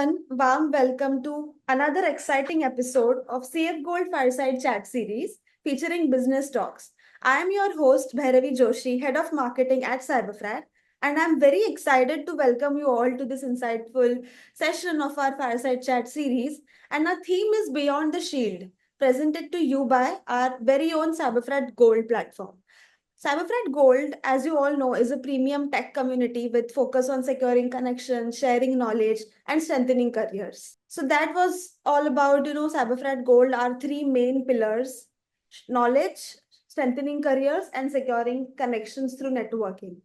everyone. Warm welcome to another exciting episode of CF Gold Fireside Chat series featuring business talks. I am your host, Bhairavi Joshi, Head of Marketing at Cyberfrat, and I'm very excited to welcome you all to this insightful session of our Fireside Chat series. And our theme is Beyond the Shield, presented to you by our very own Cyberfrat Gold platform. Cyberfrat Gold, as you all know, is a premium tech community with focus on securing connections, sharing knowledge, and strengthening careers. So that was all about, Cyberfrat Gold, our three main pillars: knowledge, strengthening careers, and securing connections through networking.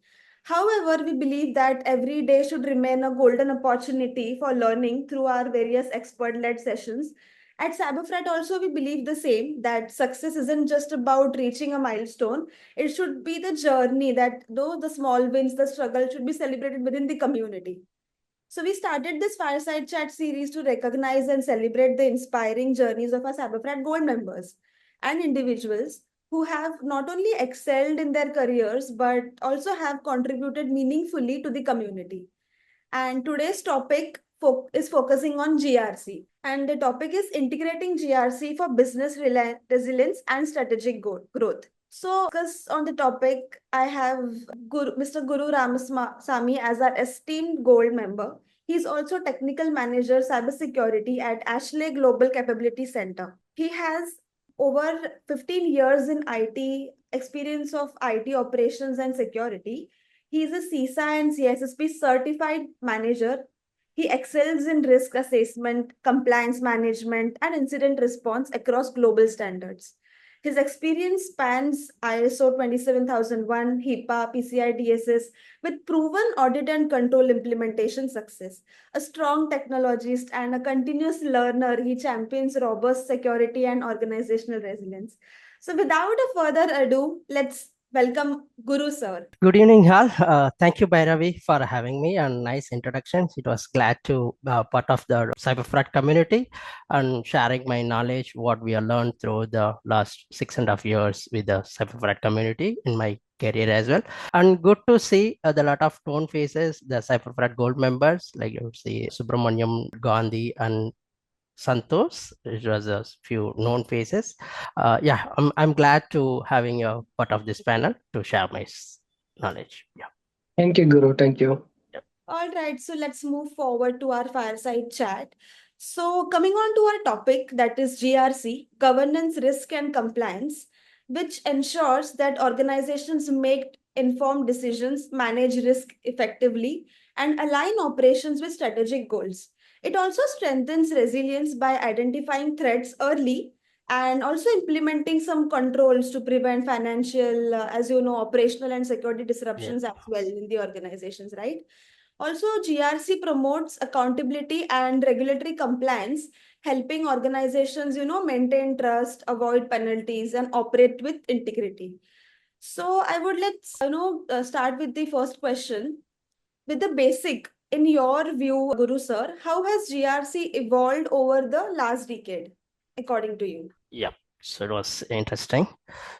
However, we believe that every day should remain a golden opportunity for learning through our various expert-led sessions. At Cyberfrat, also, we believe the same, that success isn't just about reaching a milestone. It should be the journey, that though the small wins, the struggle should be celebrated within the community. So we started this Fireside Chat series to recognize and celebrate the inspiring journeys of our Cyberfrat Gold members and individuals who have not only excelled in their careers, but also have contributed meaningfully to the community. And today's topic is focusing on GRC. And the topic is integrating GRC for business resilience and strategic growth. So, focus on the topic, I have Mr. Guru Ramasamy as our esteemed gold member. He's also technical manager cybersecurity at Ashley Global Capability Center. He has over 15 years in IT, experience of IT operations and security. He is a CISA and CSSP certified manager. He excels in risk assessment, compliance management, and incident response across global standards. His experience spans ISO 27001, HIPAA, PCI DSS, with proven audit and control implementation success. A strong technologist and a continuous learner, he champions robust security and organizational resilience. So, without a further ado, let's welcome Guru sir. Good evening, all. Thank you, Bhairavi, for having me and nice introductions. It was glad to part of the Cyberfrat community and sharing my knowledge, what we have learned through the last 6.5 years with the Cyberfrat community in my career as well. And good to see the lot of known faces, the Cyberfrat Gold members, like you would see Subramaniam, Gandhi, and Santosh, which was a few known faces. I'm glad to having a part of this panel to share my knowledge. Yeah. Thank you, Guru. Thank you. All right, so let's move forward to our fireside chat. So, coming on to our topic, that is GRC, governance, risk, and compliance, which ensures that organizations make informed decisions, manage risk effectively, and align operations with strategic goals. It also strengthens resilience by identifying threats early and also implementing some controls to prevent financial, as you know, operational and security disruptions as well in the organizations, right? Also, GRC promotes accountability and regulatory compliance, helping organizations, maintain trust, avoid penalties, and operate with integrity. So, I would start with the first question. With the basic, in your view, Guru sir, how has GRC evolved over the last decade, according to you? Yeah. So it was interesting.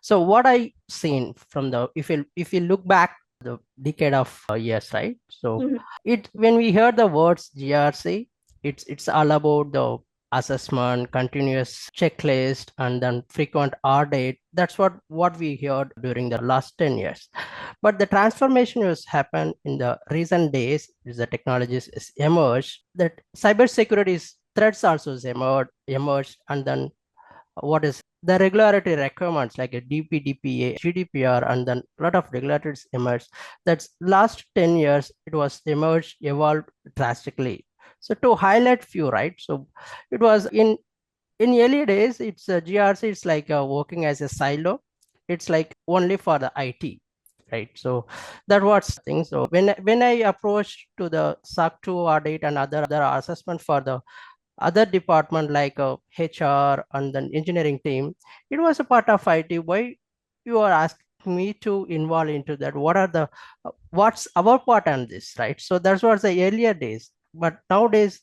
So what I seen from the if you look back the decade of years, right? So it when we heard the words GRC, it's all about the assessment, continuous checklist, and then frequent audit. That's what we heard during the last 10 years. But the transformation has happened in the recent days as the technologies is emerged, that cybersecurity threats also is emerged, and then what is the regulatory requirements like a DPDPA, GDPR, and then a lot of regulators emerged. That's last 10 years, it was evolved drastically. So to highlight few, right? So it was in early days, it's GRC, it's like working as a silo. It's like only for the IT, right? So that was thing. So when I approached to the SOC 2 audit and other assessment for the other department like HR and then engineering team, it was a part of IT. Why you are asking me to involve into that? What are the what's our part on this, right? So that was the earlier days, but nowadays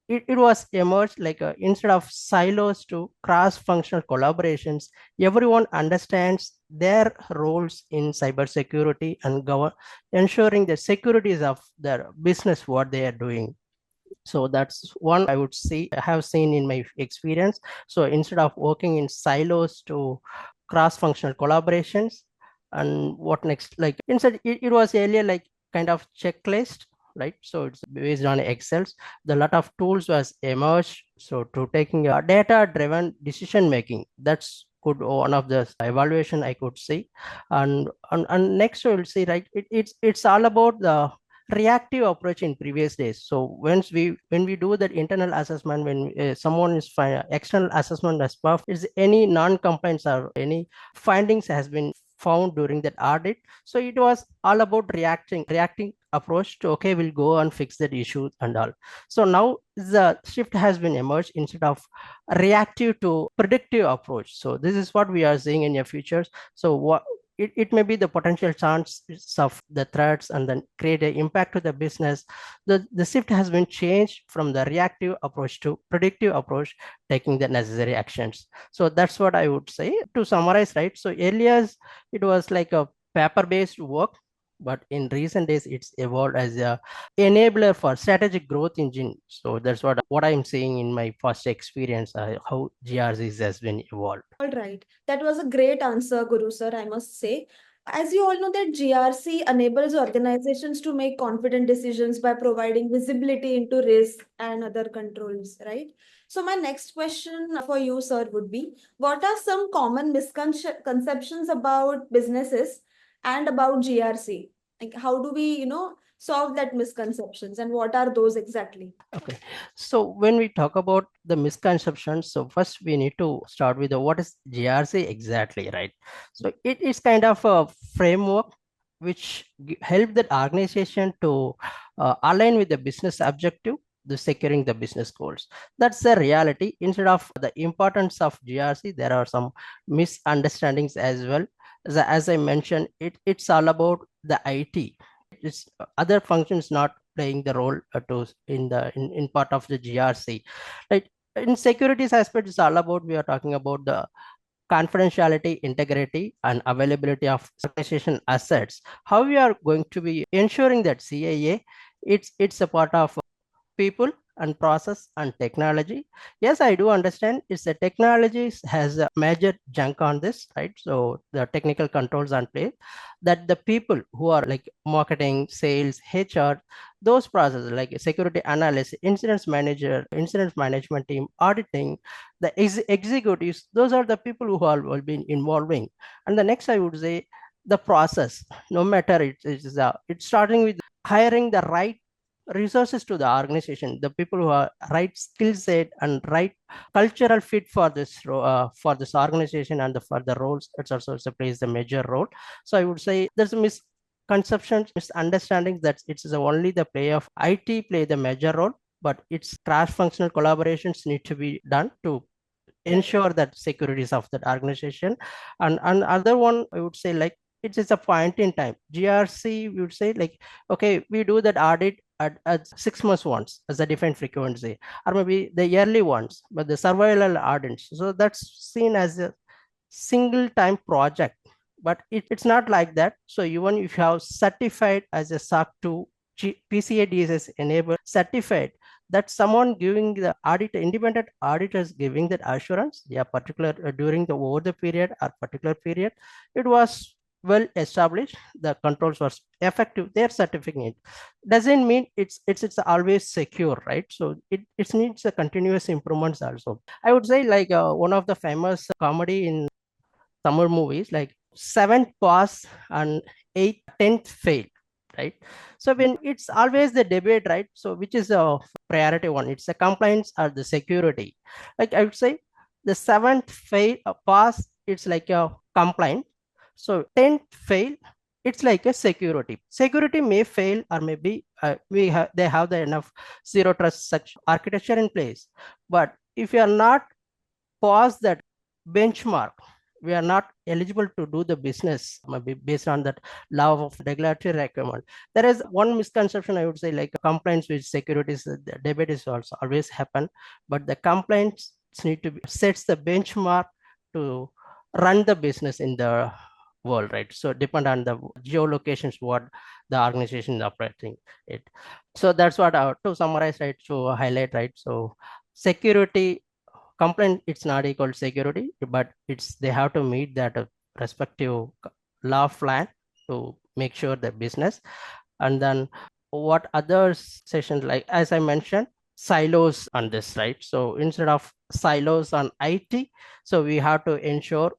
it was emerged like instead of silos to cross-functional collaborations. Everyone understands their roles in cybersecurity and ensuring the securities of their business, what they are doing. So that's one I would say I have seen in my experience. So instead of working in silos to cross-functional collaborations, and what next? Like instead, it was earlier like kind of checklist, right? So it's based on Excels. The lot of tools was emerged. So to taking a data-driven decision making, that's could one of the evaluation I could say. And next we'll see, right? It's all about the reactive approach in previous days. So when we do that internal assessment, when someone is external assessment as well, is any non-compliance or any findings has been found during that audit. So it was all about reacting approach to, okay, we'll go and fix that issue and all. So now the shift has been emerged instead of reactive to predictive approach. So this is what we are seeing in your futures. So what it may be the potential chance of the threats and then create an impact to the business. The shift has been changed from the reactive approach to predictive approach, taking the necessary actions. So that's what I would say to summarize, right? So earlier it was like a paper-based work, but in recent days it's evolved as a enabler for strategic growth engine. So that's what I'm seeing in my first experience, how GRCs has been evolved. All right. That was a great answer, Guru sir, I must say. As you all know, that GRC enables organizations to make confident decisions by providing visibility into risk and other controls, right? So my next question for you, sir, would be, what are some common misconceptions about businesses and about GRC? Like, how do we, solve that misconceptions, and what are those exactly? Okay, so when we talk about the misconceptions, so first we need to start with what is GRC exactly, right? So it is kind of a framework which help that organization to align with the business objective, the securing the business goals. That's the reality. Instead of the importance of GRC, there are some misunderstandings as well. As I mentioned, it's all about the IT. It's other functions not playing the role to in part of the GRC. Like in securities aspect, it's all about we are talking about the confidentiality, integrity, and availability of organization assets. How we are going to be ensuring that CAA, it's a part of people and process and technology. Yes, I do understand it's the technology has a major junk on this, right? So the technical controls on play, that the people who are like marketing, sales, HR, those processes like security analyst, incident management team, auditing, the executives, those are the people who are will be involving. And the next I would say the process, no matter it's starting with hiring the right resources to the organization, the people who are right skill set and right cultural fit for this organization and for the roles. It's also plays the major role. So I would say there's a misconception, misunderstanding that it's only the play of IT play the major role, but it's cross-functional collaborations need to be done to ensure that securities of that organization. And other one I would say like it is a point in time. GRC we would say like, okay, we do that audit at 6 months once as a different frequency, or maybe the yearly ones, but the survival audits. So that's seen as a single time project, but it's not like that. So even if you have certified as a SOC 2 PCA DSS enabled certified, that someone giving the audit, independent auditors giving that assurance, yeah, particular during the over the period or particular period, it was well established, the controls was effective, they're certifying it. Doesn't mean it's always secure, right? So it needs a continuous improvements also. I would say like one of the famous comedy in Tamil movies, like seventh pass and eighth, 10th fail, right? So when it's always the debate, right? So which is a priority one? It's the compliance or the security. Like I would say the seventh fail pass, it's like a compliant. So 10th fail, it's like a security. Security may fail, or maybe they have the enough zero trust such architecture in place. But if you are not past that benchmark, we are not eligible to do the business, maybe based on that law of regulatory requirement. There is one misconception I would say, like compliance with securities, the debate is also always happen, but the compliance need to be sets the benchmark to run the business in the world, right? So depend on the geolocations what the organization is operating it. So that's what to summarize, right, to highlight, right? So security complaint, it's not equal to security, but it's they have to meet that respective law of land to make sure the business. And then what other sessions, like as I mentioned, silos on this, right? So instead of silos on IT, so we have to ensure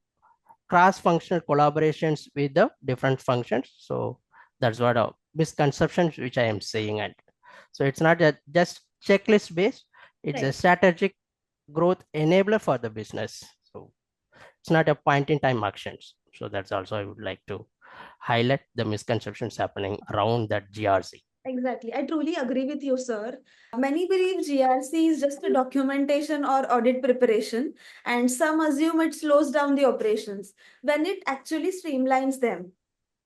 cross-functional collaborations with the different functions. So that's what a misconceptions which I am saying. And so it's not just checklist based, it's a strategic growth enabler for the business. So it's not a point in time actions. So that's also I would like to highlight the misconceptions happening around that GRC. Exactly. I truly agree with you, sir. Many believe GRC is just a documentation or audit preparation, and some assume it slows down the operations when it actually streamlines them,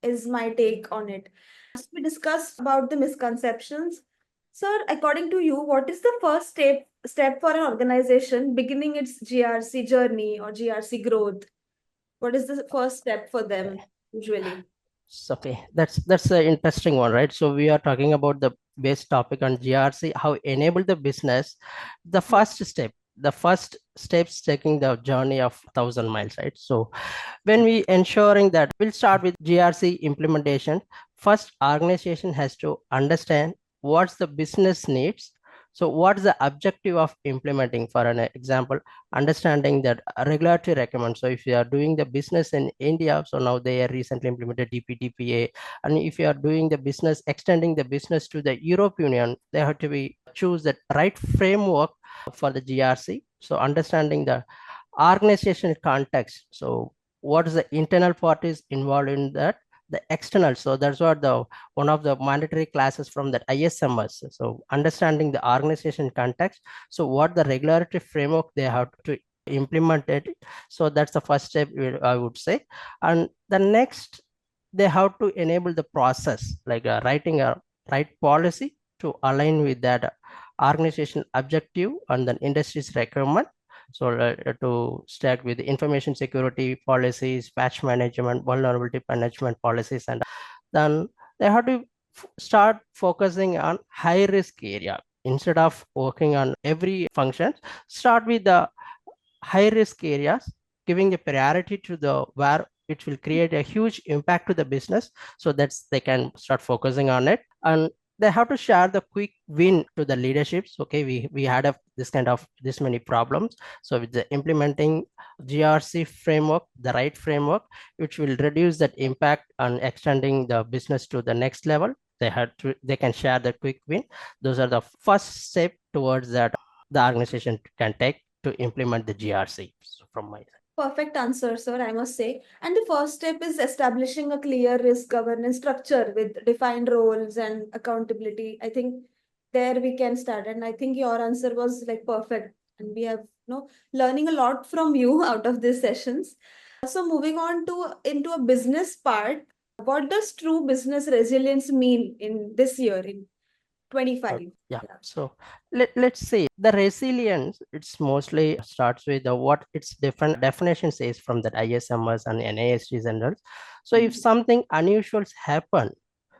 is my take on it. As we discussed about the misconceptions, sir, according to you, what is the first step for an organization beginning its GRC journey or GRC growth? What is the first step for them usually? Okay, that's an interesting one, right? So we are talking about the base topic on GRC, how enable the business. The first steps taking the journey of 1,000 miles, right? So when we ensuring that we'll start with GRC implementation, first organization has to understand what's the business needs. So what's the objective of implementing? For an example, understanding that regulatory recommends. So if you are doing the business in India, so now they are recently implemented DPDPA, and if you are doing the business, extending the business to the European Union, they have to be choose the right framework for the GRC. So understanding the organization context. So what is the internal parties involved in that, the external. So that's what the one of the mandatory classes from that ISMS. So understanding the organization context. So what the regulatory framework they have to implement it. So that's the first step I would say. And the next, they have to enable the process, like writing a right policy to align with that organization objective and then industry's requirement. So to stack with information security policies, patch management, vulnerability management policies, and then they have to start focusing on high risk area instead of working on every function. Start with the high risk areas, giving the priority to the where it will create a huge impact to the business, so that they can start focusing on it. And they have to share the quick win to the leaderships. Okay, we had this kind of this many problems, so with the implementing GRC framework, the right framework, which will reduce that impact and extending the business to the next level, they can share the quick win. Those are the first step towards that the organization can take to implement the GRC from my side. Perfect answer, sir, I must say. And the first step is establishing a clear risk governance structure with defined roles and accountability. I think there we can start. And I think your answer was like perfect. And we have, learning a lot from you out of these sessions. So moving on to into a business part, what does true business resilience mean in this year in 25? Yeah. So let's say the resilience, it's mostly starts with what its different definition says from that ISMS and NASD generals. So if something unusual happen,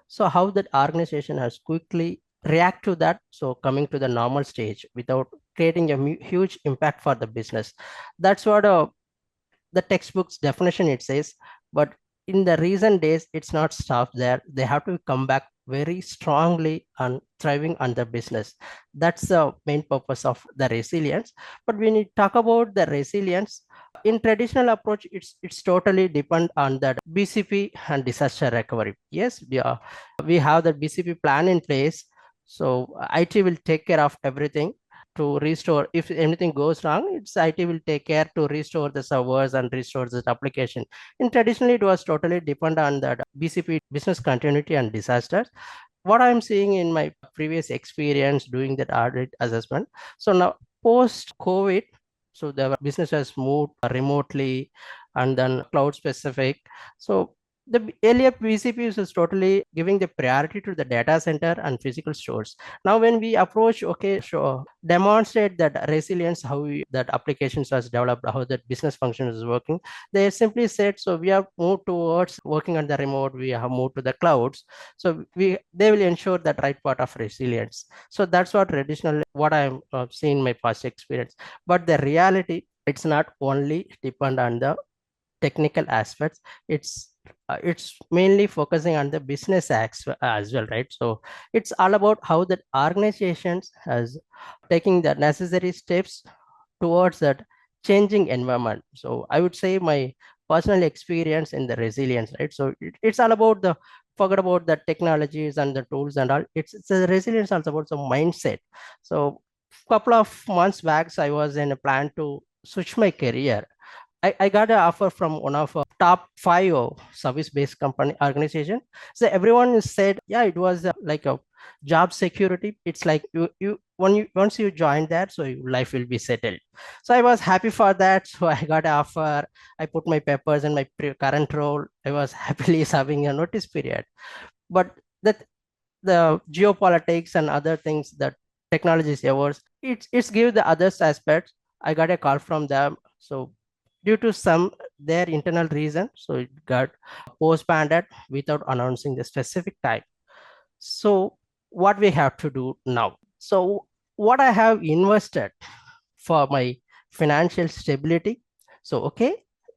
so how that organization has quickly react to that, so coming to the normal stage without creating a huge impact for the business. That's what the textbook's definition it says. But in the recent days, it's not stopped there. They have to come back very strongly and thriving on the business. That's the main purpose of the resilience. But when you talk about the resilience, in traditional approach, it's totally depend on that BCP and disaster recovery. Yes, we have the BCP plan in place. So IT will take care of everything to restore. If anything goes wrong, it's IT will take care to restore the servers and restore the application. In traditionally, it was totally depend on that BCP, business continuity and disasters. What I'm seeing in my previous experience doing that audit assessment. So now post COVID, so the business has moved remotely and then cloud specific. So The earlier PCPs is totally giving the priority to the data center and physical stores. Now, when we approach, okay, demonstrate that resilience, that applications was developed, how that business function is working, they simply said, so we have moved towards working on the remote, we have moved to the clouds. So they will ensure that right part of resilience. So that's what traditional, what I'm seeing in my past experience. But the reality, it's not only depend on the technical aspects, it's mainly focusing on the business acts as well, right? So it's all about how that organizations has taking the necessary steps towards that changing environment. So I would say my personal experience in the resilience, right? So it's all about the forget about the technologies and the tools and all. It's a resilience also about the mindset. So couple of months back, I was in a plan to switch my career. I got an offer from one of top five service-based company organization. So everyone said, yeah, it was like a job security. It's like once you join that, so your life will be settled. So I was happy for that. So I got an offer. I put my papers in my current role. I was happily serving a notice period. But that the geopolitics and other things that technology is yours, it's give the other aspects. I got a call from them. So due to some their internal reason, so it got postponed without announcing the specific time. So what we have to do now? So what I have invested for my financial stability. So okay,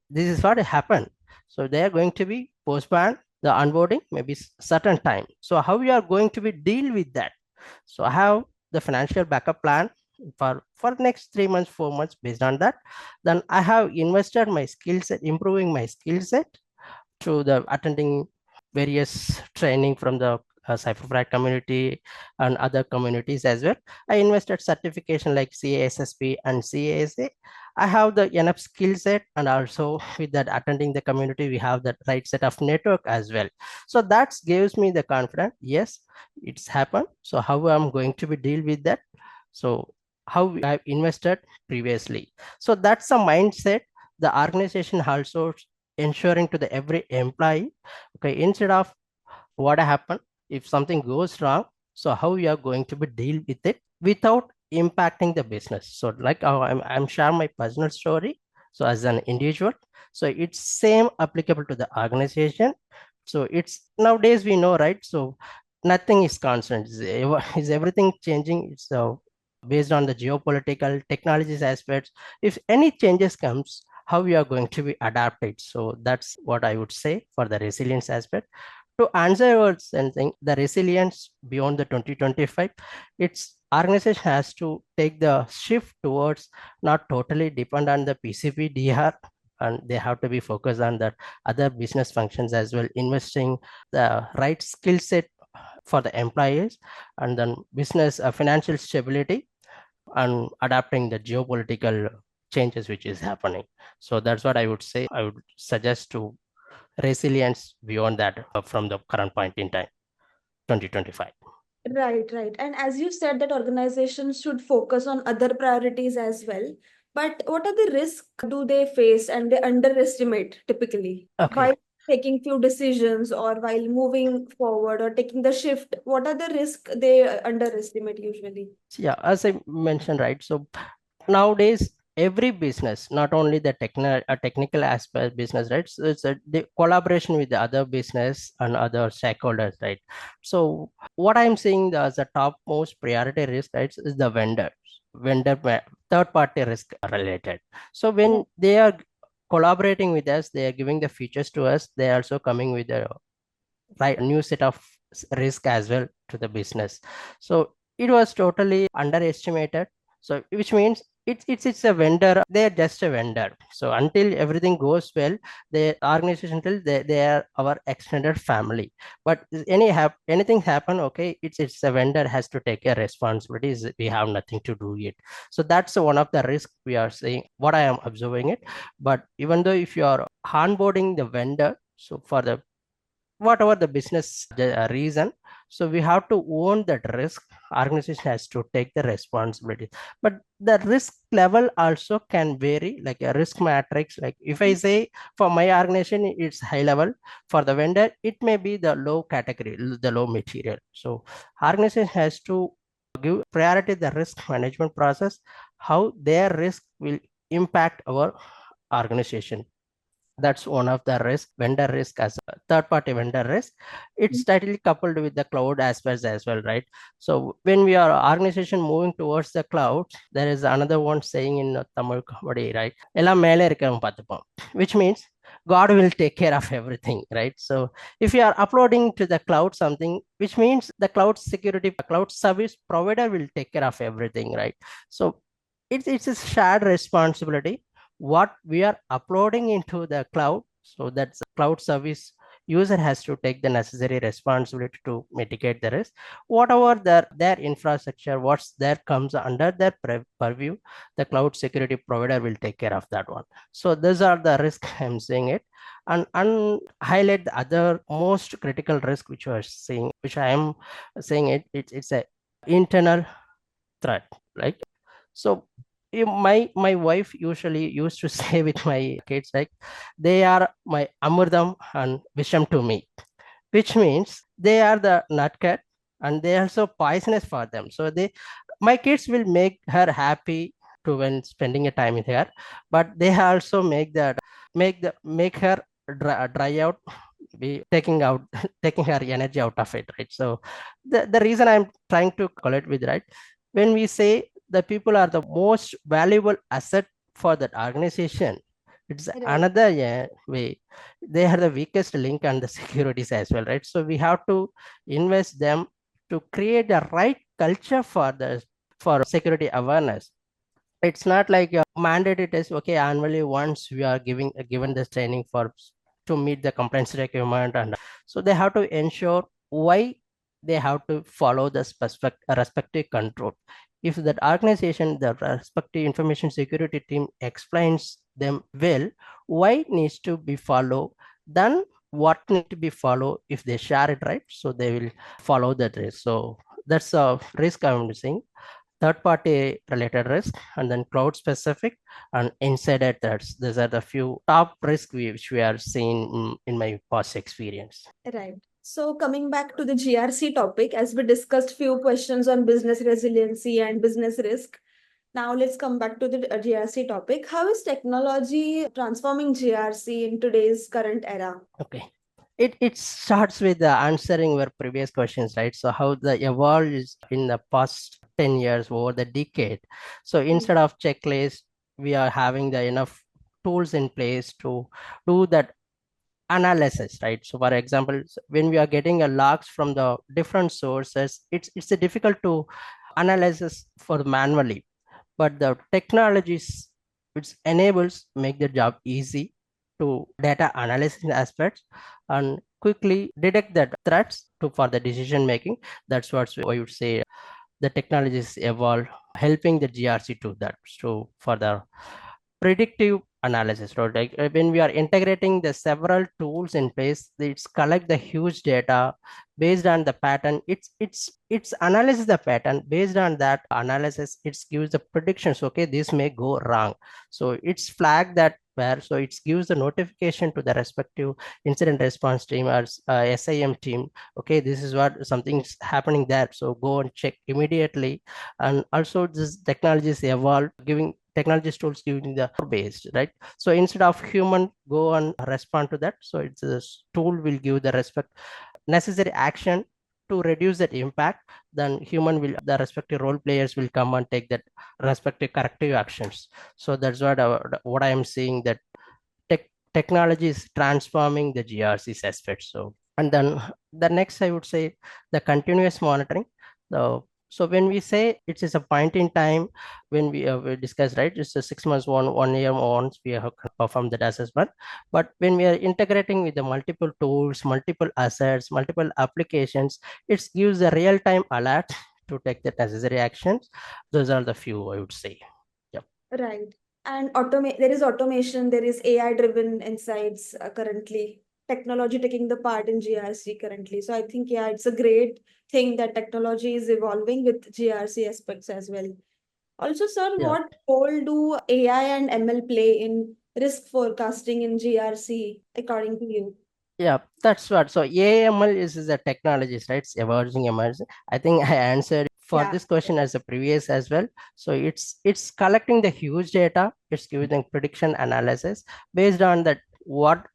this is what happened. So they are going to be postponed the onboarding maybe certain time. So how we are going to be deal with that? So I have the financial backup plan for next 3 months, 4 months. Based on that, then I have invested my skill set, improving my skill set through the attending various training from the Cyberfraud community and other communities as well. I invested certification like CASSP and CASA. I have the enough skill set, and also with that attending the community, we have the right set of network as well. So that gives me the confidence. Yes, it's happened. So how I'm going to be deal with that? So how I've invested previously. So that's a mindset. The organization also ensuring to the every employee, okay, instead of what happened if something goes wrong, so how you are going to be deal with it without impacting the business. So like I'm sharing my personal story, so as an individual, so it's same applicable to the organization. So it's nowadays we know, right? So nothing is constant. Is everything changing? It's based on the geopolitical technologies aspects. If any changes comes, how we are going to be adapted. So that's what I would say for the resilience aspect. To answer your something, the resilience beyond the 2025, its organization has to take the shift towards not totally depend on the PCP DR, and they have to be focused on the other business functions as well, investing the right skill set for the employees, and then business financial stability, and adapting the geopolitical changes which is happening. So that's what I would say. I would suggest to resilience beyond that from the current point in time, 2025. Right, right. And as you said, that organizations should focus on other priorities as well. But what are the risks do they face and they underestimate typically Okay. while taking few decisions or while moving forward or taking the shift? What are the risks they underestimate usually? Yeah, as I mentioned, right? So nowadays, every business, not only the technical aspect business, right? So it's the collaboration with the other business and other stakeholders, right? So what I'm seeing as the top most priority risk, right, is the third party risk related. So when they are collaborating with us, they are giving the features to us, they are also coming with a right new set of risk as well to the business. So it was totally underestimated. So which means it's a vendor, they're just a vendor. So until everything goes well, the organization, until they are our extended family. But anything happen, okay, it's a vendor has to take a responsibilities, we have nothing to do it. So that's one of the risks we are seeing, what I am observing it. But even though if you are onboarding the vendor, so for the whatever the business reason. So we have to own that risk. Organization has to take the responsibility, but the risk level also can vary, like a risk matrix. Like if I say for my organization it's high level, for the vendor it may be the low category, the low material. So organization has to give priority the risk management process, how their risk will impact our organization. That's one of the risk, vendor risk as a third party vendor risk. It's tightly coupled with the cloud aspects as well, right? So when we are organization moving towards the cloud, there is another one saying in Tamil comedy, right? Ella mele irukkavan pathupom, which means God will take care of everything, right? So if you are uploading to the cloud something, which means the cloud security, cloud service provider will take care of everything, right? So it's a shared responsibility what we are uploading into the cloud. So that's cloud service user has to take the necessary responsibility to mitigate the risk. Whatever their infrastructure, what's there comes under their purview, the cloud security provider will take care of that one. So these are the risk I'm saying it. And highlight the other most critical risk which you are seeing, which I am saying it's a internal threat, right? So my wife usually used to say with my kids, like they are my amurdam and visham to me, which means they are the nutcat and they are also poisonous for them. So they, my kids will make her happy to when spending a time with her, but they also make her dry out, be taking out taking her energy out of it, right? So the reason I'm trying to collect with, right, when we say the people are the most valuable asset for that organization, it's Right. another way they are the weakest link and the securities as well, right? So we have to invest them to create the right culture for the for security awareness. It's not like a mandated test. Okay, annually once we are given this training for to meet the compliance requirement, and so they have to ensure why they have to follow the specific respective control. If that organization, the respective information security team explains them well why it needs to be followed, then what need to be followed, if they share it, right, so they will follow that risk. So that's a risk I'm saying, third party related risk, and then cloud specific and insider threats. These are the few top risks which we are seeing in my past experience. Right. So coming back to the GRC topic, as we discussed few questions on business resiliency and business risk. Now let's come back to the GRC topic. How is technology transforming GRC in today's current era? Okay. It starts with the answering your previous questions, right? So how the evolve is in the past 10 years over the decade. So instead of checklist, we are having the enough tools in place to do that analysis, right? So for example, when we are getting a logs from the different sources, it's a difficult to analyze for manually, but the technologies which enables make the job easy to data analysis aspects and quickly detect that threats to for the decision making. That's what I would say the technologies evolve helping the GRC to that. So for the predictive analysis, right? Like when we are integrating the several tools in place, it's collect the huge data based on the pattern. It's analyzes the pattern. Based on that analysis, it gives the predictions. Okay, this may go wrong. So it's flag that where, so it gives the notification to the respective incident response team or SIM team. Okay, this is what something's happening there. So go and check immediately. And also this technologies evolve, giving technology tools giving the based, right? So instead of human go and respond to that, so it's a tool will give the respect necessary action to reduce that impact, then human will, the respective role players will come and take that respective corrective actions. So that's what I am seeing, that technology is transforming the GRC's aspect. So and then the next I would say the continuous monitoring. The so when we say it is a point in time, when we discuss, right, it's a 6 months, 1 year once we have performed that assessment. But when we are integrating with the multiple tools, multiple assets, multiple applications, it gives a real-time alert to take the necessary actions. Those are the few I would say. Yep. Right. And there is automation, there is AI driven insights currently. technology taking the part in GRC currently. So I think, yeah, it's a great thing that technology is evolving with GRC aspects as well. Also, sir, Yeah. what role do AI and ML play in risk forecasting in GRC, according to you? Yeah, that's what. So AML is a technology, right? It's emerging emerging. I think I answered for Yeah. this question as a previous as well. So it's collecting the huge data, it's giving prediction analysis based on that what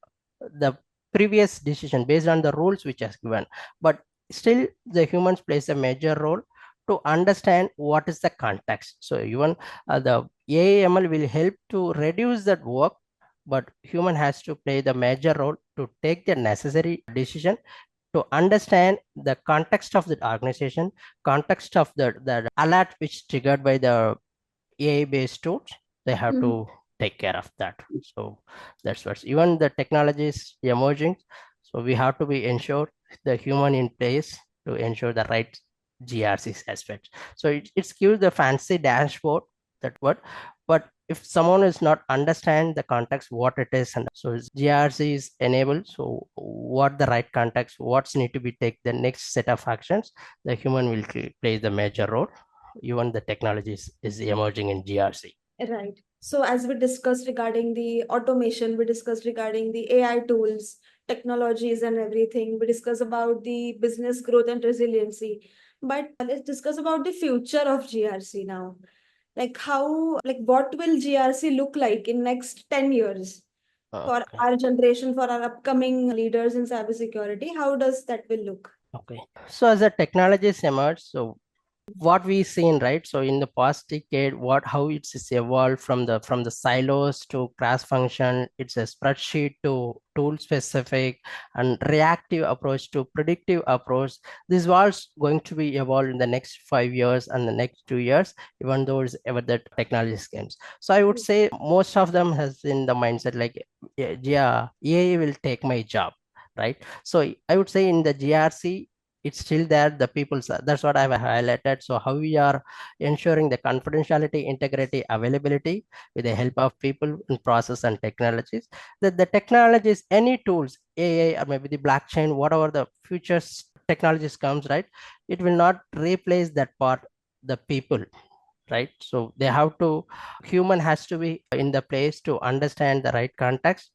the previous decision, based on the rules which has given. But still the humans plays a major role to understand what is the context. So even the AML will help to reduce that work, but human has to play the major role to take the necessary decision to understand the context of the organization, context of the alert which triggered by the AI based tools. They have Mhm. to take care of that. So that's what even the technology is emerging. So we have to be ensure the human in place to ensure the right GRC aspects. So it's gives the fancy dashboard that what, but if someone is not understand the context what it is, and so GRC is enabled, so what the right context, what's need to be take the next set of actions, the human will play the major role. Even the technologies is emerging in GRC. Right. So as we discussed regarding the automation, we discussed regarding the AI tools, technologies and everything. We discussed about the business growth and resiliency. But let's discuss about the future of GRC now. Like what will GRC look like in next 10 years for Okay. our generation, for our upcoming leaders in cybersecurity? How does that will look? Okay. So as the technologies emerge, so what we seen, right? So in the past decade, what how it's evolved from the silos to class function, it's a spreadsheet to tool specific and reactive approach to predictive approach. This was going to be evolved in the next 5 years and the next 2 years, even though it's ever the technology scans. So I would say most of them has in the mindset like, yeah, AI will take my job, right? So I would say in the GRC, it's still there, the people's, that's what I've highlighted. So how we are ensuring the confidentiality, integrity, availability with the help of people in process and technologies, that the technologies, any tools, AI or maybe the blockchain, whatever the futures technologies comes, right, it will not replace that part, the people, right? So they have to, human has to be in the place to understand the right context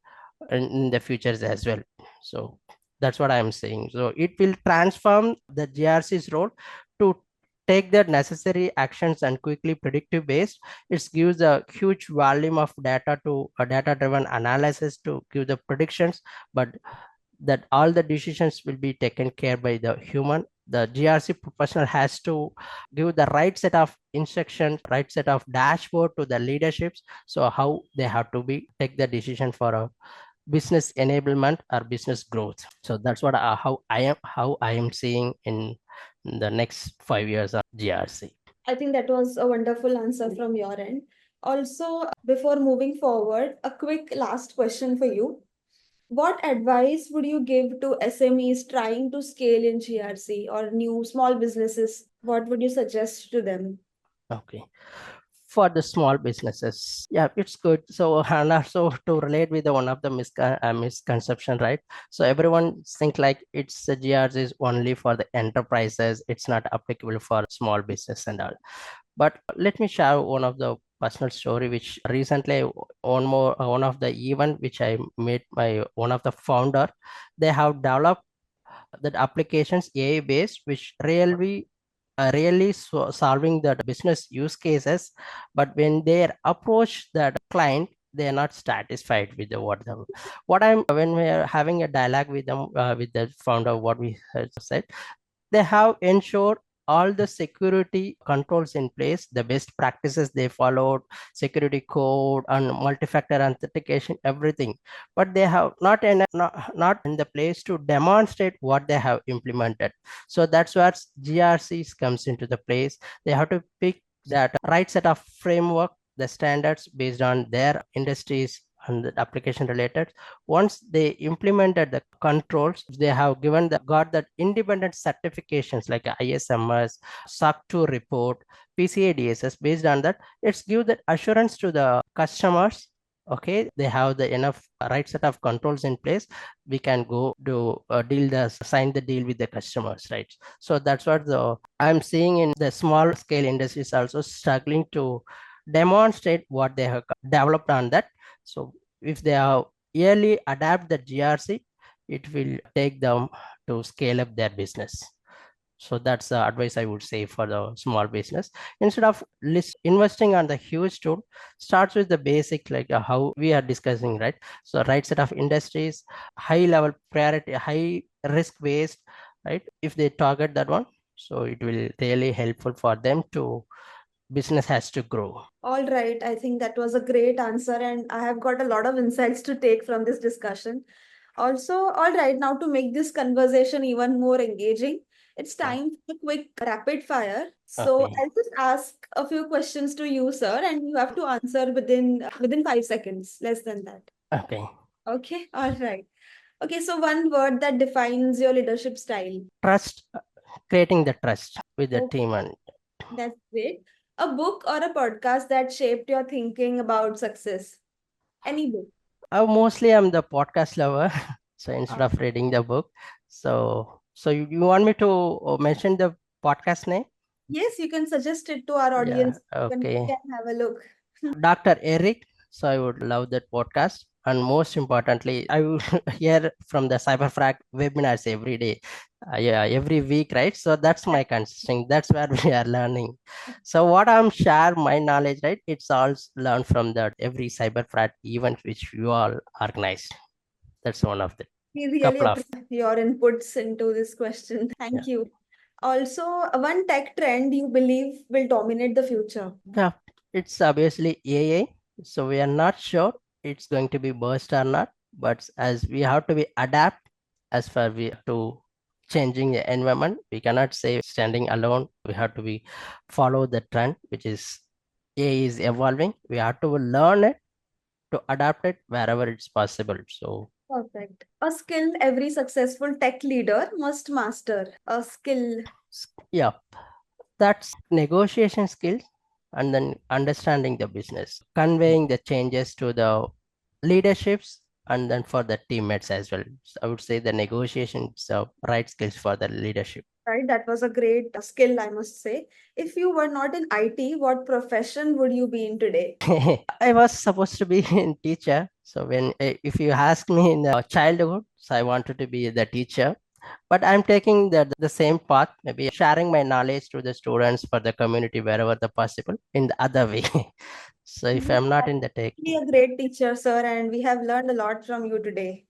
in the futures as well. So that's what I'm saying. So it will transform the GRC's role to take the necessary actions and quickly predictive based. It gives a huge volume of data to a data driven analysis to give the predictions, but that all the decisions will be taken care by the human. The GRC professional has to give the right set of instructions, right set of dashboard to the leaderships. So how they have to be take the decision for a business enablement or business growth. So that's what how I am seeing in the next 5 years of GRC. I think that was a wonderful answer from your end. Also, before moving forward, a quick last question for you. What advice would you give to SMEs trying to scale in GRC or new small businesses? What would you suggest to them? Okay. For the small businesses, yeah, it's good. So and also to relate with the one of the misconception, right? So everyone think like it's the GRs is only for the enterprises, it's not applicable for small business and all. But let me share one of the personal story which recently one of the event which I made my one of the founder, they have developed that applications AI based which really solving the business use cases, but when they approach that client, they are not satisfied with what I'm when we are having a dialogue with them, with the founder, what we had said, they have ensured all the security controls in place, the best practices they followed, security code and multi-factor authentication, everything, but they have not in the place to demonstrate what they have implemented. So that's where GRCs comes into the place. They have to pick that right set of framework, the standards based on their industries and the application related. Once they implemented the controls, they have got that independent certifications like ISMS, SOC 2 report, PCI DSS. Based on that, it's give that assurance to the customers okay, they have the enough right set of controls in place, we can go to sign the deal with the customers, right? So that's what I'm seeing in the small scale industries also struggling to demonstrate what they have developed on that. So if they are yearly adapt the GRC, it will take them to scale up their business. So that's the advice I would say for the small business. Instead of investing on the huge tool, starts with the basic, like how we are discussing, right? So right set of industries, high level priority, high risk based, right? If they target that one, so it will really helpful for them to business has to grow. All right, I think that was a great answer, and I have got a lot of insights to take from this discussion. Also, all right, now to make this conversation even more engaging, it's time for a quick rapid fire. So Okay. I'll just ask a few questions to you, sir, and you have to answer within 5 seconds, less than that. Okay. Okay, all right. Okay, so one word that defines your leadership style. Trust, creating the trust with the Oh, team. And that's great. A book or a podcast that shaped your thinking about success. Any book. mostly I'm the podcast lover. So instead of reading the book, so you want me to mention the podcast name? Yes, you can suggest it to our Yeah, audience when we okay. can have a look. Dr. Eric. So I would love that podcast. And most importantly, I will hear from the Cyberfrag webinars every day. Yeah, every week, right? So that's my consisting. That's where we are learning. So what I'm share my knowledge, right? It's all learned from that every Cyberfrag event which you all organized. That's one of the We really couple of. appreciate your inputs into this question. Yeah. Thank you. Also, one tech trend you believe will dominate the future. Yeah, it's obviously AI. So we are not sure it's going to be burst or not, but as we have to be adapt as far we to changing the environment, we cannot say standing alone. We have to be follow the trend, which is AI is evolving. We have to learn it to adapt it wherever it's possible. So Perfect. A skill every successful tech leader must master. A skill. yeah, that's negotiation skills and then understanding the business, conveying the changes to the leaderships and then for the teammates as well. So I would say the negotiations right skills for the leadership. Right, that was a great skill, I must say. If you were not in IT, what profession would you be in today? I was supposed to be in teacher. So when if you ask me in the childhood, so I wanted to be the teacher, but I'm taking the same path, maybe sharing my knowledge to the students for the community wherever the possible in the other way. So if You I'm not are in the tech, really a great teacher, sir, and we have learned a lot from you today.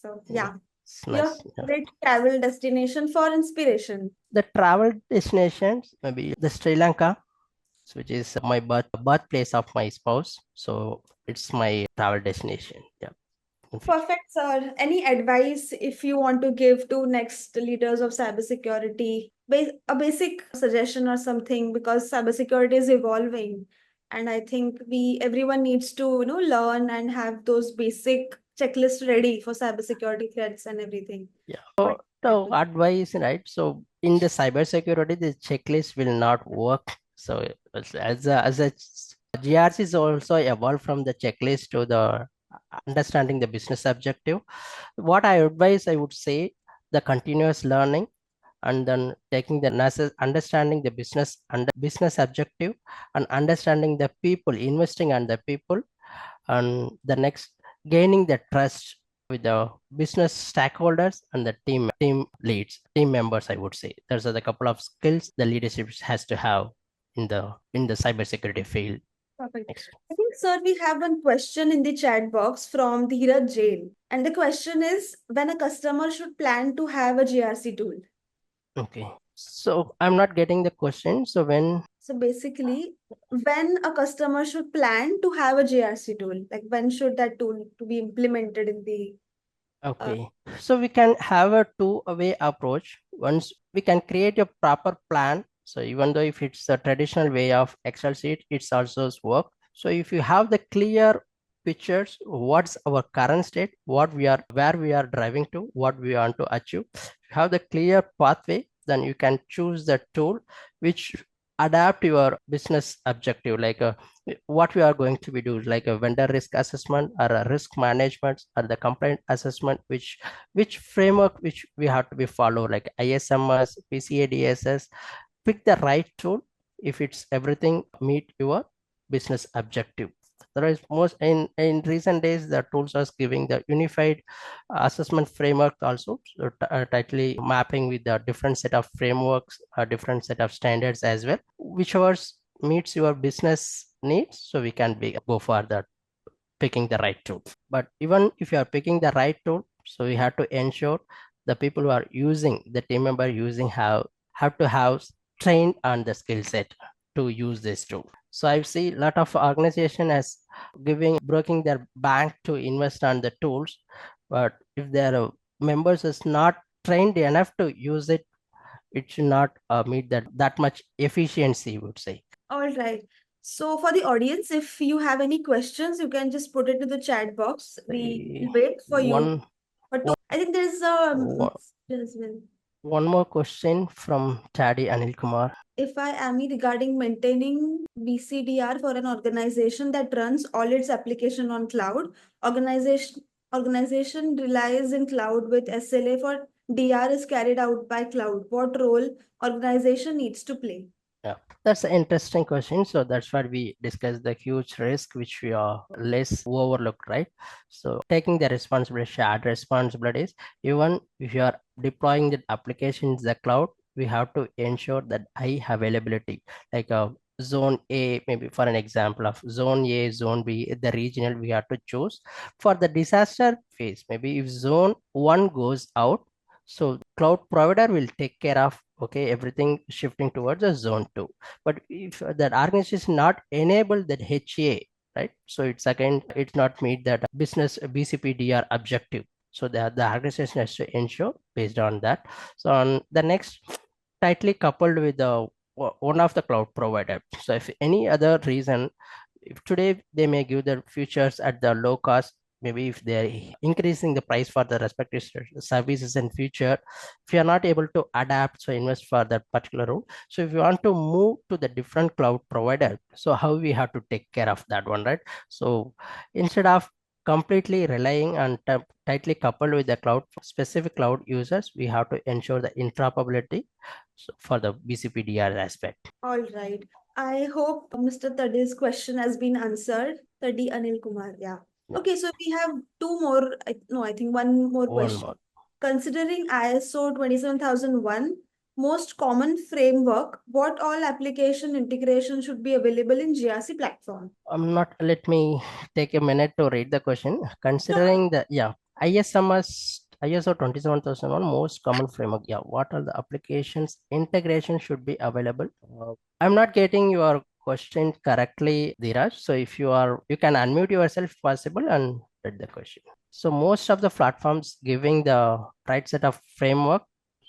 So, yeah, yeah, it's your nice. Yeah. favorite travel destination for inspiration. The travel destinations, maybe the Sri Lanka, which is my birthplace of my spouse. So it's my travel destination. Yeah. Perfect, sir. Any advice if you want to give to next leaders of cybersecurity? A basic suggestion or something, because cybersecurity is evolving, and I think we everyone needs to learn and have those basic checklists ready for cybersecurity threats and everything. Yeah. What? So the advice, right? So in the cybersecurity, the checklist will not work. So as a GRC is also evolved from the checklist to the understanding the business objective. What I advise, I would say the continuous learning and then taking the understanding the business and business objective and understanding the people, investing on the people, and the next gaining the trust with the business stakeholders and the team leads, team members. I would say those are the couple of skills the leadership has to have in the cybersecurity field. Perfect. Next. I think, sir, we have one question in the chat box from Dheeraj Jain. And the question is, when a customer should plan to have a GRC tool? Okay, so I'm not getting the question. So when So basically, when a customer should plan to have a GRC tool, like when should that tool to be implemented in the uh, okay, so we can have a two-way approach. Once we can create a proper plan. So even though if it's a traditional way of Excel sheet, it's also work. So if you have the clear pictures, what's our current state, what we are, where we are driving to, what we want to achieve, if you have the clear pathway, then you can choose the tool which adapt your business objective, like what we are going to be doing, like a vendor risk assessment or a risk management or the complaint assessment, which framework which we have to be follow, like ISMS, PCADSS. Pick the right tool if it's everything meet your business objective. There is most in recent days the tools are giving the unified assessment framework also, so tightly mapping with the different set of frameworks, a different set of standards as well, whichever meets your business needs, so we can go for that, picking the right tool. But even if you are picking the right tool, so we have to ensure the people who are using, the team member using, have to have trained on the skill set to use this tool. So I see a lot of organization as breaking their bank to invest on the tools, but if their members is not trained enough to use it, it should not meet that much efficiency, would say. All right. So for the audience, if you have any questions, you can just put it to the chat box. We will wait for you. One I think there's a one as well. one more question from Taddy Anil Kumar. If I am regarding maintaining BCDR for an organization that runs all its application on cloud, organization relies in cloud with SLA for DR is carried out by cloud. What role organization needs to play? Yeah, that's an interesting question. So that's what we discussed, the huge risk which we are less overlooked, right? So taking the responsibility, shared responsibilities, even if you are deploying the application in the cloud, we have to ensure that high availability, like a zone A, maybe for an example of zone A, zone B, the regional we have to choose. For the disaster phase, maybe if zone 1 goes out, so cloud provider will take care of, okay, everything shifting towards a zone 2. But if that organization not enable that HA, right, so it's again, it's not meet that business BCPDR objective. So the organization has to ensure based on that. So on the next, tightly coupled with the one of the cloud provider. So if any other reason, if today they may give their features at the low cost, maybe if they're increasing the price for the respective services in future, if you are not able to adapt, so invest for that particular role. So if you want to move to the different cloud provider, so how we have to take care of that one, right? So instead of completely relying on tightly coupled with the cloud specific cloud users, we have to ensure the interoperability for the BCPDR aspect. All right. I hope Mr. Tadi's question has been answered. Tadi Anil Kumar, yeah. Okay, so we have two more. I think one more question. One more. Considering ISO 27001, most common framework, what all application integration should be available in GRC platform? Let me take a minute to read the question. Considering the, ISO 27001 most common framework. Yeah, what are the applications integration should be available? I'm not getting your question correctly, Dheeraj. So if you can unmute yourself if possible and read the question. So most of the platforms giving the right set of framework.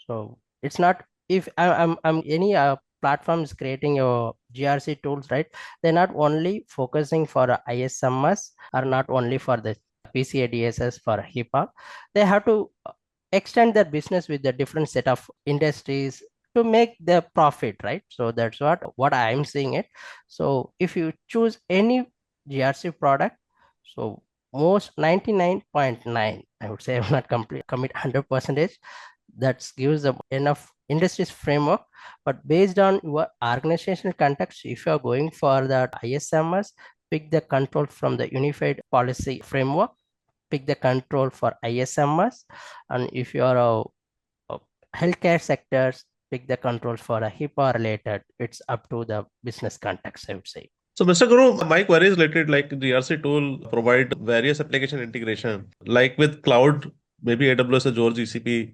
So it's not, if I'm any platforms creating your GRC tools, right? They're not only focusing for ISMS or not only for the PCADSS for HIPAA. They have to extend their business with the different set of industries to make the profit, right? So that's what I'm seeing it. So if you choose any GRC product, so most 99.9, I would say, I'm not commit 100%, that gives them enough industries framework. But based on your organizational context, if you are going for the ISMS, pick the control from the unified policy framework, pick the control for ISMS. And if you are a healthcare sectors, pick the controls for a HIPAA related. It's up to the business context, I would say. So, Mr. Guru, my query is related, like GRC tool provide various application integration, like with cloud, maybe AWS, Azure, GCP,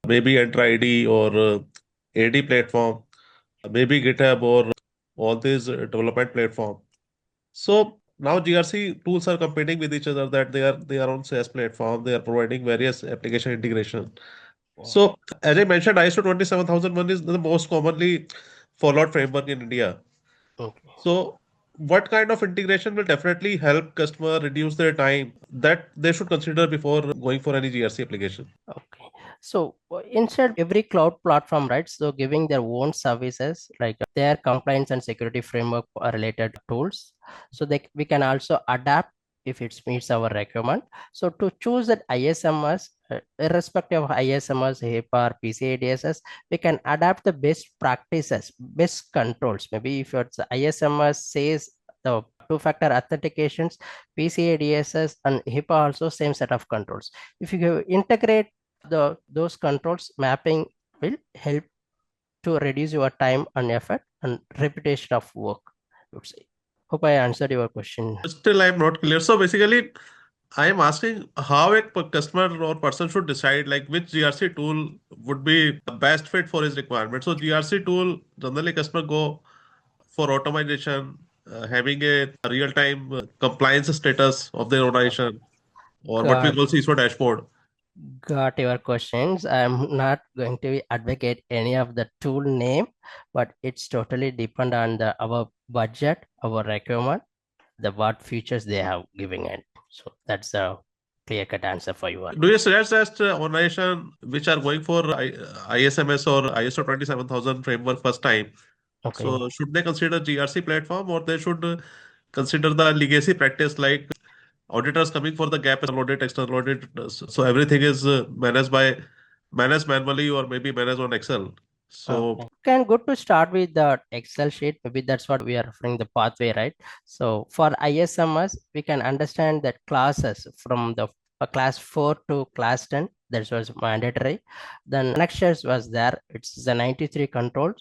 maybe Entra ID or AD platform, maybe GitHub or all these development platform. So now GRC tools are competing with each other, that they are on SaaS platform, they are providing various application integration. So as I mentioned, ISO 27001 is the most commonly followed framework in India. Okay. So what kind of integration will definitely help customer reduce their time that they should consider before going for any GRC application? Okay. So instead, every cloud platform, right? So giving their own services, like their compliance and security framework related tools. So we can also adapt if it meets our requirement. So to choose that ISMS, irrespective of ISMS, HIPAA, or PCI DSS, we can adapt the best practices, best controls. Maybe if it's ISMS says the two-factor authentications, PCI DSS and HIPAA also same set of controls. If you integrate those controls, mapping will help to reduce your time and effort and repetition of work, I would say. Hope I answered your question. Still, I'm not clear. So basically, I am asking how a customer or person should decide like which GRC tool would be the best fit for his requirement. So GRC tool, generally customer go for automation, having a real-time compliance status of their organization, or what we Got, call CISO dashboard. got your questions. I'm not going to advocate any of the tool name, but it's totally depend on our budget, our requirement, the what features they have giving it. So that's a clear-cut answer for you all. Do you suggest that organization which are going for ISMS or ISO 27000 framework first time? Okay. So should they consider GRC platform or they should consider the legacy practice like auditors coming for the gap audit, external audit? So everything is managed manually or maybe managed on Excel. So Okay. Can good to start with the Excel sheet. Maybe that's what we are referring the pathway, right? So for ISMS, we can understand that classes from the class 4 to class 10, that was mandatory. Then next year was there. It's the 93 controls.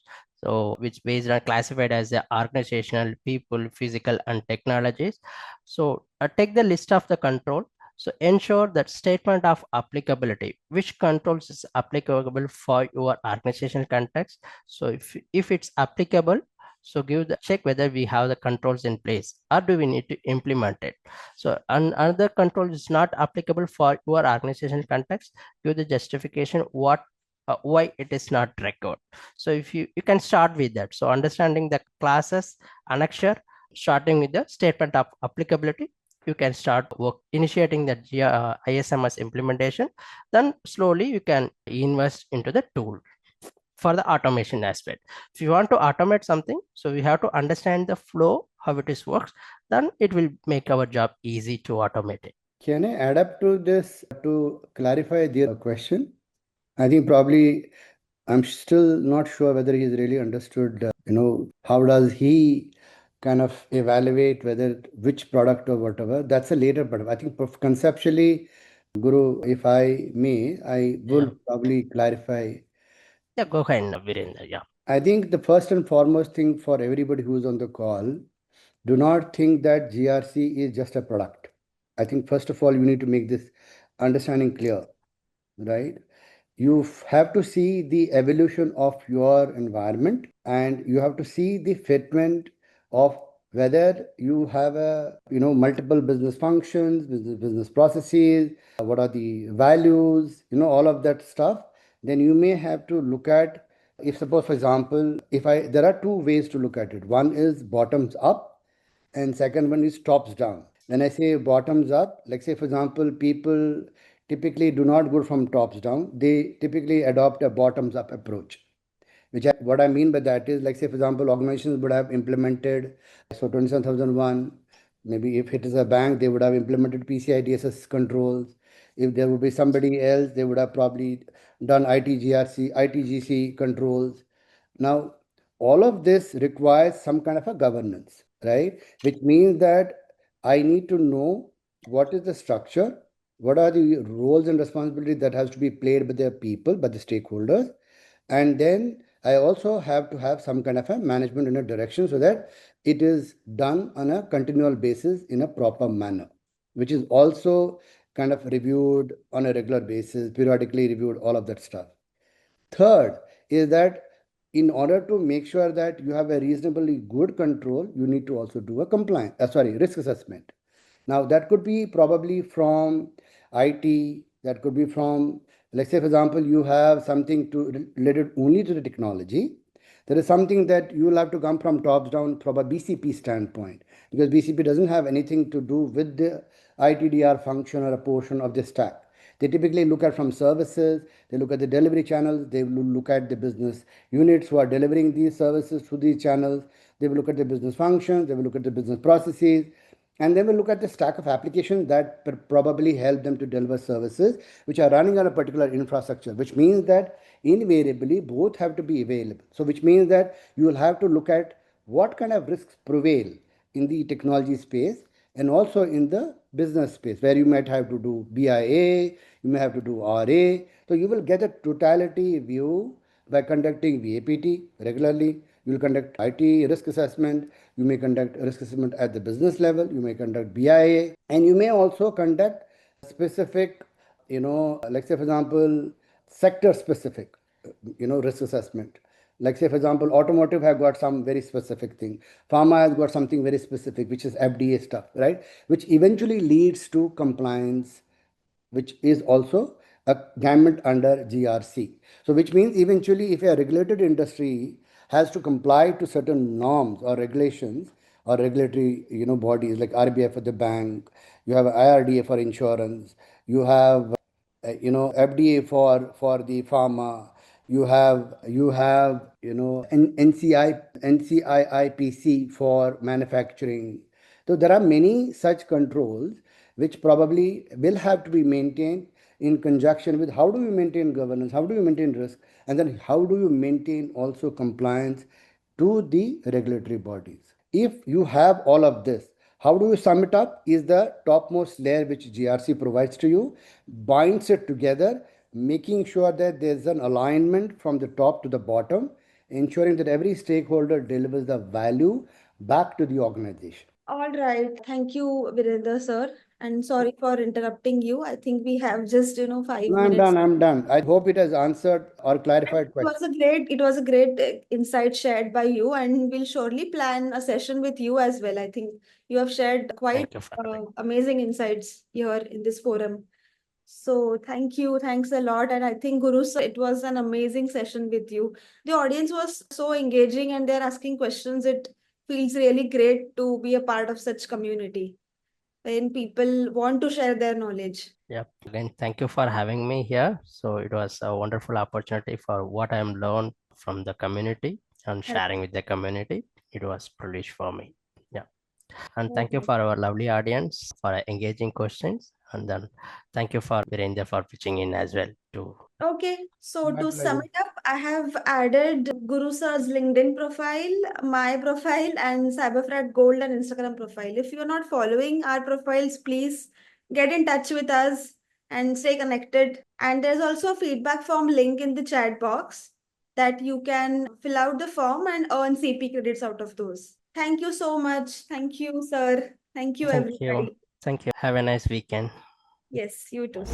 So which based on classified as the organizational, people, physical, and technologies. So take the list of the control. So ensure that statement of applicability, which controls is applicable for your organizational context. So if it's applicable, so give the check whether we have the controls in place or do we need to implement it. So another control is not applicable for your organizational context, give the justification why it is not required. So if you can start with that. So understanding the classes annexure, starting with the statement of applicability, you can start work initiating the ISMS implementation. Then slowly you can invest into the tool for the automation aspect. If you want to automate something, so we have to understand the flow, how it is works, then it will make our job easy to automate it. Can I add up to this to clarify the question? I think probably I'm still not sure whether he's really understood, how does he kind of evaluate whether which product or whatever. That's a later part. I think conceptually, Guru, if I may, I will probably clarify. Yeah, go ahead, Virendra. Yeah. I think the first and foremost thing for everybody who's on the call, do not think that GRC is just a product. I think first of all, you need to make this understanding clear, right? You have to see the evolution of your environment and you have to see the fitment of whether you have multiple business functions, business processes, what are the values, all of that stuff. Then you may have to look at, if suppose for example, there are two ways to look at it. One is bottoms up and second one is tops down. When I say bottoms up, like say for example, people typically do not go from tops down. They typically adopt a bottoms up approach. What I mean by that is, like say for example, organizations would have implemented ISO 27001. Maybe if it is a bank, they would have implemented PCI DSS controls. If there would be somebody else, they would have probably done ITGRC, ITGC controls. Now, all of this requires some kind of a governance, right? Which means that I need to know what is the structure, what are the roles and responsibilities that has to be played by the people, by the stakeholders. And then I also have to have some kind of a management in a direction so that it is done on a continual basis in a proper manner, which is also kind of reviewed on a regular basis, periodically reviewed, all of that stuff. Third is that in order to make sure that you have a reasonably good control, you need to also do a risk assessment. Now that could be probably from IT, that could be from, let's say for example, you have something related only to the technology. There is something that you will have to come from tops down from a BCP standpoint, because BCP doesn't have anything to do with the ITDR function or a portion of the stack. They typically look at from services, they look at the delivery channels, they will look at the business units who are delivering these services through these channels, they will look at the business functions, they will look at the business processes, and they will look at the stack of applications that probably help them to deliver services which are running on a particular infrastructure, which means that invariably both have to be available. So which means that you will have to look at what kind of risks prevail in the technology space and also in the business space, where you might have to do BIA, you may have to do RA. So you will get a totality view by conducting VAPT regularly. You will conduct IT risk assessment. You may conduct risk assessment at the business level. You may conduct BIA, and you may also conduct specific, like say for example, sector specific, risk assessment. Like say for example, automotive have got some very specific thing. Pharma has got something very specific, which is FDA stuff, right? Which eventually leads to compliance, which is also a gamut under GRC. So which means eventually if a regulated industry has to comply to certain norms or regulations or regulatory bodies like RBI for the bank, you have IRDA for insurance, you have FDA for the pharma, you have NCIIPC for manufacturing. So there are many such controls which probably will have to be maintained in conjunction with how do we maintain governance, how do we maintain risk, and then how do you maintain also compliance to the regulatory bodies. If you have all of this, how do you sum it up? Is the topmost layer which GRC provides to you, binds it together, making sure that there's an alignment from the top to the bottom, ensuring that every stakeholder delivers the value back to the organization. All right. Thank you, Virendra sir. And sorry for interrupting you. I think we have just, 5 minutes. I'm done. I hope it has answered or clarified questions. It was a great insight shared by you, and we'll surely plan a session with you as well. I think you have shared quite Thank you for having. amazing insights here in this forum. So thank you. Thanks a lot. And I think Guru sir, it was an amazing session with you. The audience was so engaging and they're asking questions. It feels really great to be a part of such community when people want to share their knowledge. Yep. Again, thank you for having me here. So it was a wonderful opportunity for what I'm learned from the community and sharing with the community. It was privilege for me. Yeah. And thank you for our lovely audience for engaging questions. And then thank you for Virendra for pitching in as well too. Okay, so My to sum pleasure. it up, I have added Guru Sir's LinkedIn profile, my profile, and Cyberfrat Gold and Instagram profile. If you're not following our profiles, please get in touch with us and stay connected. And there's also a feedback form link in the chat box that you can fill out the form and earn CP credits out of those. Thank you so much. Thank you, sir. Thank you, Thank you. everybody. Thank you. Have a nice weekend. Yes, you too.